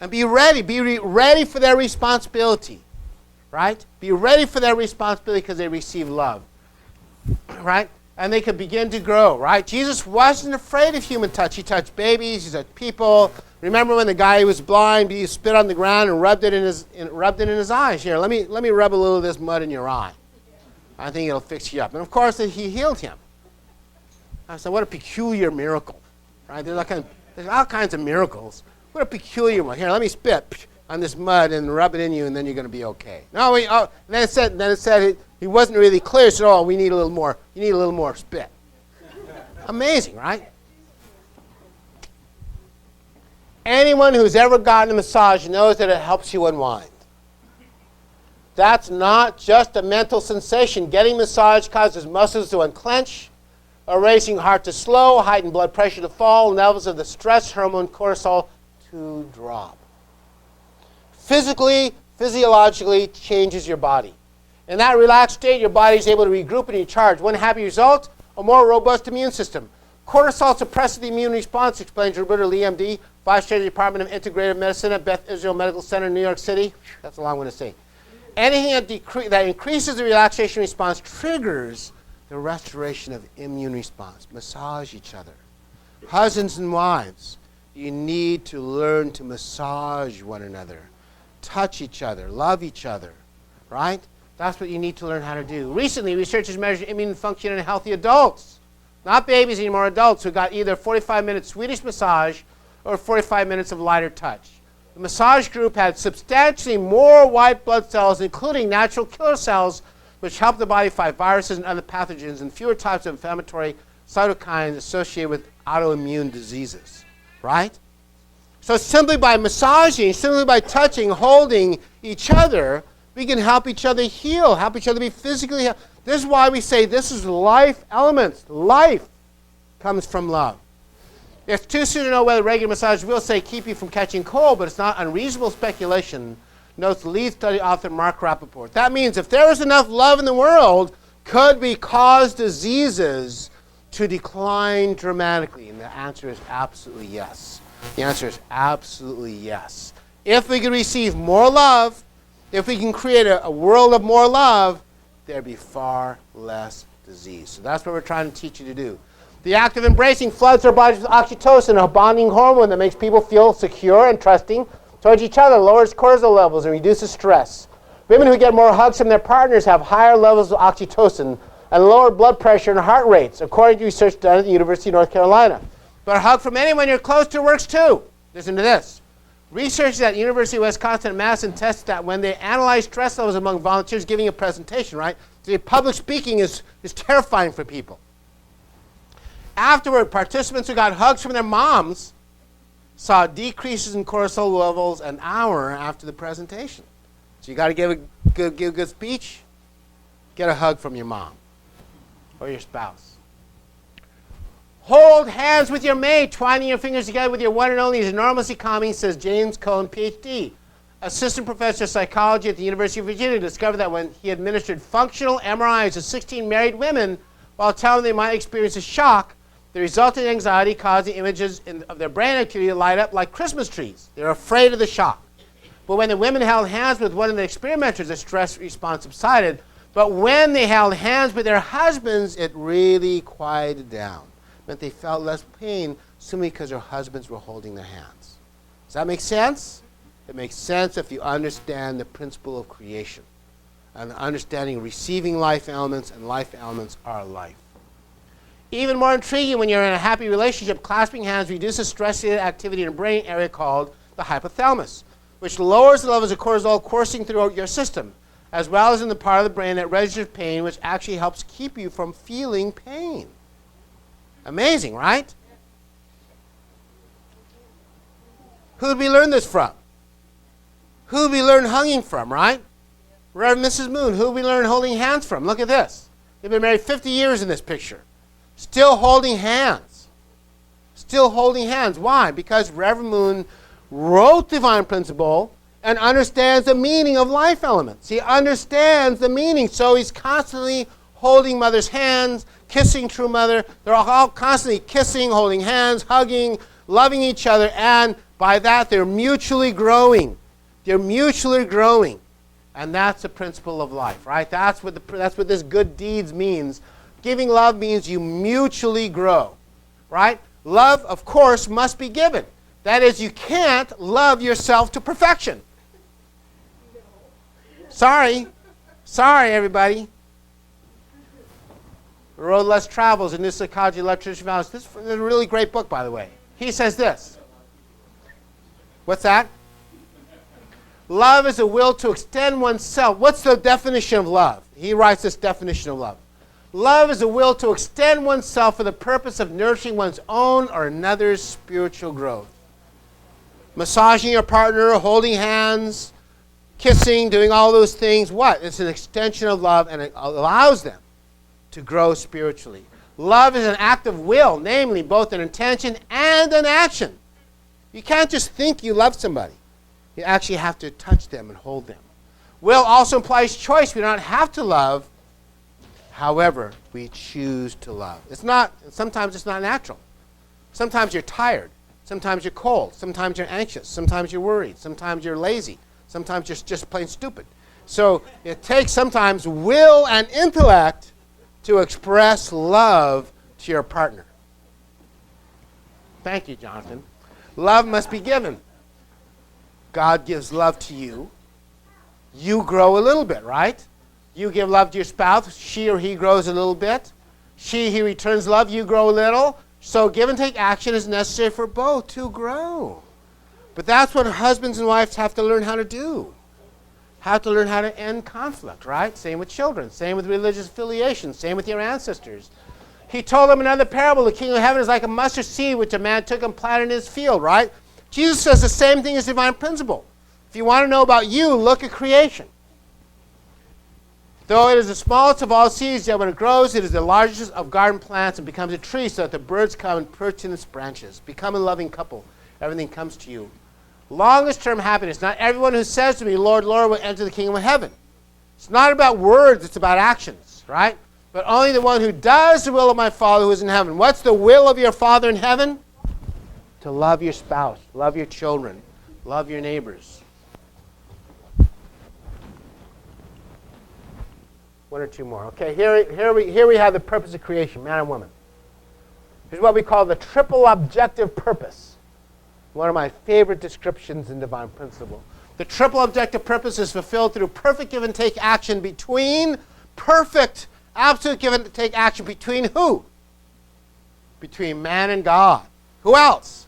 And be ready. Be ready for their responsibility. Right? Be ready for their responsibility because they receive love. Right? And they could begin to grow. Right? Jesus wasn't afraid of human touch. He touched babies. He touched people. Remember when the guy who was blind, he spit on the ground and rubbed it in his eyes. Here, let me rub a little of this mud in your eye. I think it'll fix you up. And of course, he healed him. I said, what a peculiar miracle. Right? There's all kinds of miracles. What a peculiar one. Here, let me spit on this mud and rub it in you, and then you're going to be okay. No, then it said he wasn't really clear. So, we need a little more. You need a little more spit. Amazing, right? Anyone who's ever gotten a massage knows that it helps you unwind. That's not just a mental sensation. Getting massage causes muscles to unclench, a racing heart to slow, heightened blood pressure to fall, levels of the stress hormone cortisol to drop. Physically, physiologically changes your body. In that relaxed state, your body is able to regroup and recharge. One happy result, a more robust immune system. Cortisol suppresses the immune response, explains Roberta Lee, MD, Vice Chair of the Department of Integrative Medicine at Beth Israel Medical Center, New York City. That's a long one to say. Anything that increases the relaxation response triggers the restoration of immune response. Massage each other. Husbands and wives, you need to learn to massage one another, touch each other, love each other, right? That's what you need to learn how to do. Recently, researchers measured immune function in healthy adults, not babies anymore, adults who got either 45-minute Swedish massage or 45 minutes of lighter touch. The massage group had substantially more white blood cells, including natural killer cells, which help the body fight viruses and other pathogens, and fewer types of inflammatory cytokines associated with autoimmune diseases, right? So simply by massaging, simply by touching, holding each other, we can help each other heal, help each other be physically healthy. This is why we say this is life elements. Life comes from love. It's too soon to know whether regular massage will say keep you from catching cold, but it's not unreasonable speculation, notes the lead study author Mark Rappaport. That means if there was enough love in the world, could we cause diseases to decline dramatically? And the answer is absolutely yes. The answer is absolutely yes. If we could receive more love, if we can create a world of more love, there'd be far less disease. So that's what we're trying to teach you to do. The act of embracing floods our bodies with oxytocin, a bonding hormone that makes people feel secure and trusting towards each other, lowers cortisol levels, and reduces stress. Women who get more hugs from their partners have higher levels of oxytocin and lower blood pressure and heart rates, according to research done at the University of North Carolina. But a hug from anyone you're close to works too. Listen to this. Researchers at the University of Wisconsin and Madison tested that when they analyzed stress levels among volunteers giving a presentation, right? The public speaking is terrifying for people. Afterward, participants who got hugs from their moms saw decreases in cortisol levels an hour after the presentation. So you got to give a good speech, get a hug from your mom or your spouse. Hold hands with your mate. Twining your fingers together with your one and only is enormously calming, says James Cohn, PhD. Assistant professor of psychology at the University of Virginia discovered that when he administered functional MRIs to 16 married women while telling them they might experience a shock, the resulting anxiety caused the images of their brain activity to light up like Christmas trees. They're afraid of the shock. But when the women held hands with one of the experimenters, the stress response subsided. But when they held hands with their husbands, it really quieted down. It meant they felt less pain simply because their husbands were holding their hands. Does that make sense? It makes sense if you understand the principle of creation and the understanding of receiving life elements, and life elements are life. Even more intriguing, when you're in a happy relationship, clasping hands reduces stress-related activity in a brain area called the hypothalamus, which lowers the levels of cortisol coursing throughout your system, as well as in the part of the brain that registers pain, which actually helps keep you from feeling pain. Amazing, right? Who did we learn this from? Who did we learn hugging from, right? Reverend Mrs. Moon. Who did we learn holding hands from? Look at this. They've been married 50 years in this picture. Still holding hands. Still holding hands. Why? Because Reverend Moon wrote Divine Principle and understands the meaning of life elements. He understands the meaning, so he's constantly holding Mother's hands, kissing True Mother. They're all constantly kissing, holding hands, hugging, loving each other, and by that they're mutually growing. They're mutually growing. And that's the principle of life, right? That's what this good deeds means. Giving love means you mutually grow, right? Love, of course, must be given. That is, you can't love yourself to perfection. Sorry, everybody. The Road Less Travels, a new psychology lecture. This is a really great book, by the way. He says this. What's that? Love is a will to extend oneself. What's the definition of love? He writes this definition of love. Love is a will to extend oneself for the purpose of nurturing one's own or another's spiritual growth. Massaging your partner, holding hands, kissing, doing all those things, what? It's an extension of love, and it allows them to grow spiritually. Love is an act of will, namely both an intention and an action. You can't just think you love somebody. You actually have to touch them and hold them. Will also implies choice. We don't have to love. However, we choose to love. Sometimes it's not natural. Sometimes you're tired. Sometimes you're cold. Sometimes you're anxious. Sometimes you're worried. Sometimes you're lazy. Sometimes you're just plain stupid. So it takes sometimes will and intellect to express love to your partner. Thank you, Jonathan. Love must be given. God gives love to you. You grow a little bit, right? You give love to your spouse. She or he grows a little bit. He returns love. You grow a little. So give and take action is necessary for both to grow. But that's what husbands and wives have to learn how to do. Have to learn how to end conflict, right? Same with children. Same with religious affiliation. Same with your ancestors. He told them another parable. The kingdom of heaven is like a mustard seed which a man took and planted in his field, right? Jesus says the same thing as divine principle. If you want to know about you, look at creation. Though it is the smallest of all seeds, yet when it grows, it is the largest of garden plants and becomes a tree so that the birds come and perch in its branches. Become a loving couple. Everything comes to you. Longest term happiness. Not everyone who says to me, Lord, Lord, will enter the kingdom of heaven. It's not about words, it's about actions, right? But only the one who does the will of my Father who is in heaven. What's the will of your Father in heaven? To love your spouse, love your children, love your neighbors. One or two more. Okay, here we have the purpose of creation, man and woman. Here's what we call the triple objective purpose. One of my favorite descriptions in divine principle. The triple objective purpose is fulfilled through perfect give and take action between absolute give and take action between who? Between man and God. Who else?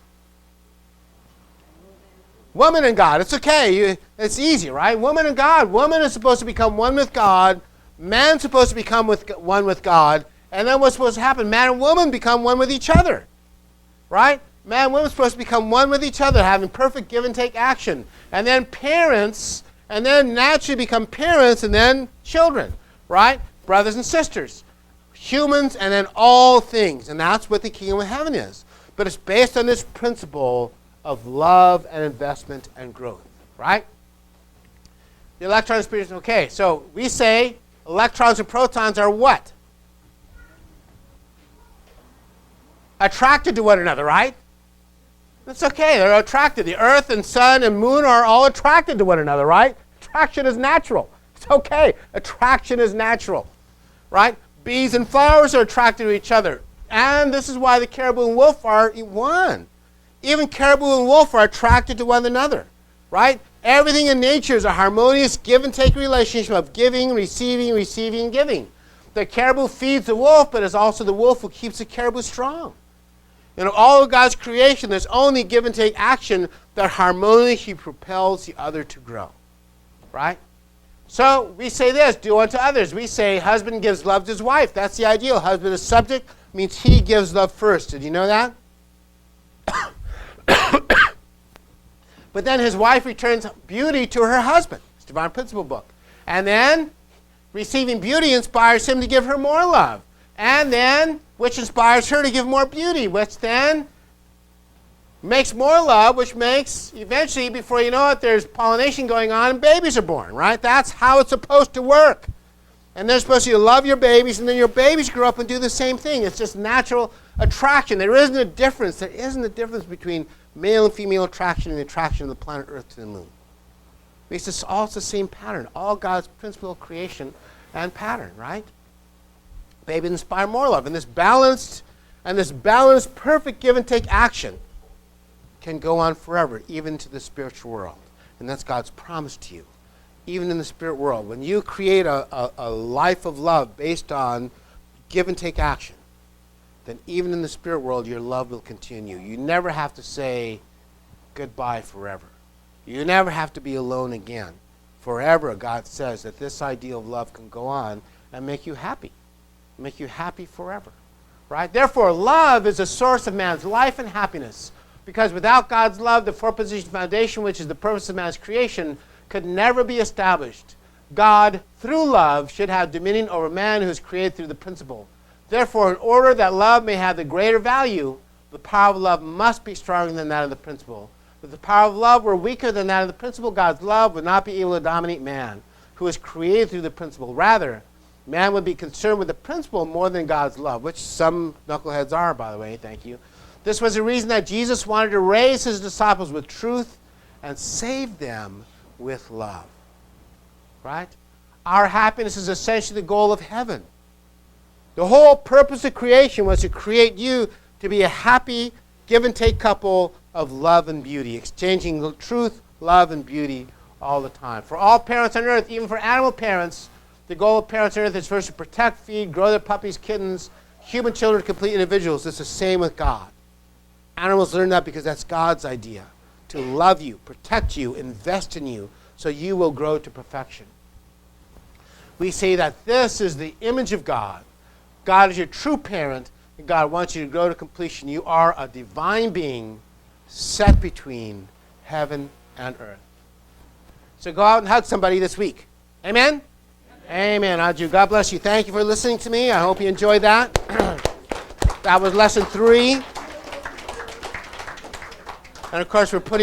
Woman and God. It's okay. It's easy, right? Woman and God. Woman is supposed to become one with God. Man's supposed to become one with God. And then what's supposed to happen? Man and woman become one with each other. Right? Man and woman are supposed to become one with each other, having perfect give and take action. And then parents, and then naturally become parents, and then children. Right? Brothers and sisters. Humans, and then all things. And that's what the kingdom of heaven is. But it's based on this principle of love and investment and growth. Right? The electron and spiritual. Okay, so we say electrons and protons are what? Attracted to one another, right? That's okay. They're attracted. The earth and sun and moon are all attracted to one another, right? Attraction is natural. It's okay. Attraction is natural, right? Bees and flowers are attracted to each other. And this is why the caribou and wolf are one. Even caribou and wolf are attracted to one another, right? Everything in nature is a harmonious give and take relationship of giving, receiving, receiving, and giving. The caribou feeds the wolf, but it's also the wolf who keeps the caribou strong. In all of God's creation, there's only give and take action that harmoniously propels the other to grow. Right? So we say this, do unto others. We say husband gives love to his wife. That's the ideal. Husband is subject, means he gives love first. Did you know that? But then his wife returns beauty to her husband. It's the Divine Principle book. And then receiving beauty inspires him to give her more love. And then, which inspires her to give more beauty, which then makes more love, which makes, eventually, before you know it, there's pollination going on and babies are born, right? That's how it's supposed to work. And they're supposed to love your babies, and then your babies grow up and do the same thing. It's just natural attraction. There isn't a difference. There isn't a difference between male and female attraction and the attraction of the planet Earth to the moon. It's all the same pattern. All God's principle of creation and pattern, right? Baby inspire more love. And this balanced, perfect give and take action can go on forever, even to the spiritual world. And that's God's promise to you. Even in the spirit world, when you create a life of love based on give and take action, then even in the spirit world, your love will continue. You never have to say goodbye forever. You never have to be alone again. Forever, God says that this ideal of love can go on and make you happy. Make you happy forever. Right? Therefore, love is a source of man's life and happiness. Because without God's love, the four-position foundation, which is the purpose of man's creation, could never be established. God, through love, should have dominion over man who is created through the principle. Therefore, in order that love may have the greater value, the power of love must be stronger than that of the principle. If the power of love were weaker than that of the principle, God's love would not be able to dominate man, who is created through the principle. Rather, man would be concerned with the principle more than God's love, which some knuckleheads are, by the way. Thank you. This was the reason that Jesus wanted to raise his disciples with truth and save them with love. Right? Our happiness is essentially the goal of heaven. The whole purpose of creation was to create you to be a happy, give-and-take couple of love and beauty, exchanging truth, love, and beauty all the time. For all parents on earth, even for animal parents, the goal of parents on earth is first to protect, feed, grow their puppies, kittens, human children, complete individuals. It's the same with God. Animals learn that because that's God's idea, to love you, protect you, invest in you, so you will grow to perfection. We say that this is the image of God. God is your true parent, and God wants you to grow to completion. You are a divine being set between heaven and earth. So go out and hug somebody this week. Amen? Amen. Amen. God bless you. Thank you for listening to me. I hope you enjoyed that. That was lesson 3. And of course, we're putting